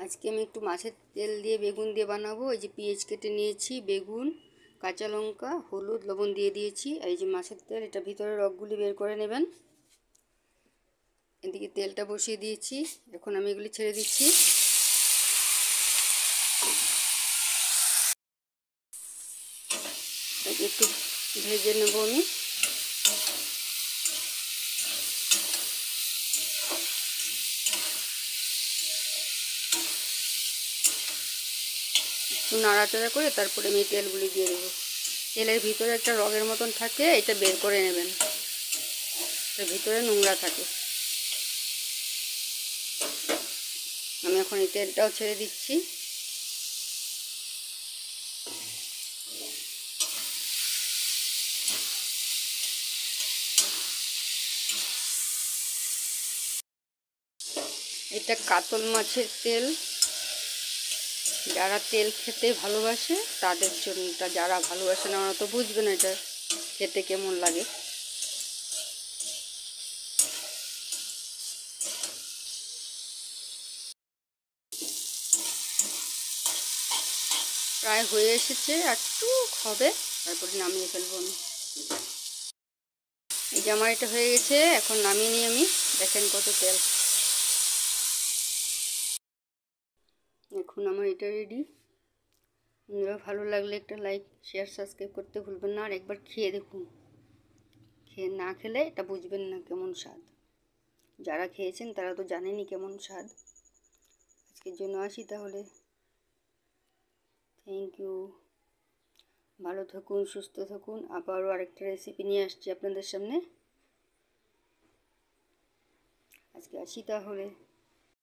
আজকে আমি একটু মাছের তেল দিয়ে বেগুন দিয়ে বানাবো। এই যে পেঁয়াজ কেটে নিয়েছি, বেগুন, কাঁচা লঙ্কা, হলুদ, লবণ দিয়ে দিয়েছি। আর এই যে মাছের তেল, এটা ভিতরে রগগুলি বের করে নেবেন। এদিকে তেলটা বসিয়ে দিয়েছি, এখন আমি এগুলি ছেড়ে দিচ্ছি। একটু ভেজে নেব আমি। একটু নাড়াচাড়া করে তারপরে আমি তেলগুলি দিয়ে দেবো। তেলের ভিতরে একটা রগের মতন থাকে, এটা বের করে নেবেন, এর ভিতরে নোংরা থাকে। আমি এখন এই তেলটাও ছেড়ে দিচ্ছি। এটা কাতল মাছের তেল। যারা তেল খেতে ভালোবাসে তাদের জন্য, যারা ভালোবাসে না ওরা তো বুঝবে না এটা খেতে কেমন লাগে। প্রায় হয়ে এসেছে, একটু হবে, তারপরে নামিয়ে ফেলবো আমি। এই যে আমার এটা হয়ে গেছে, এখন নামিয়ে নিই আমি। দেখেন কত তেল। এখন আমার এটা রেডি। বন্ধুরা, ভালো লাগলে একটা লাইক, শেয়ার, সাবস্ক্রাইব করতে ভুলবেন না। আর একবার খেয়ে দেখুন, খেয়ে না খেলে এটা বুঝবেন না কেমন স্বাদ। যারা খেয়েছেন তারা তো জানেনই কেমন স্বাদ। আজকের জন্য আসি তাহলে। Thank you. ভালো থাকুন, সুস্থ থাকুন। আবারও আরেকটা রেসিপি নিয়ে আসছি আপনাদের সামনে। আজকে আসি তাহলে।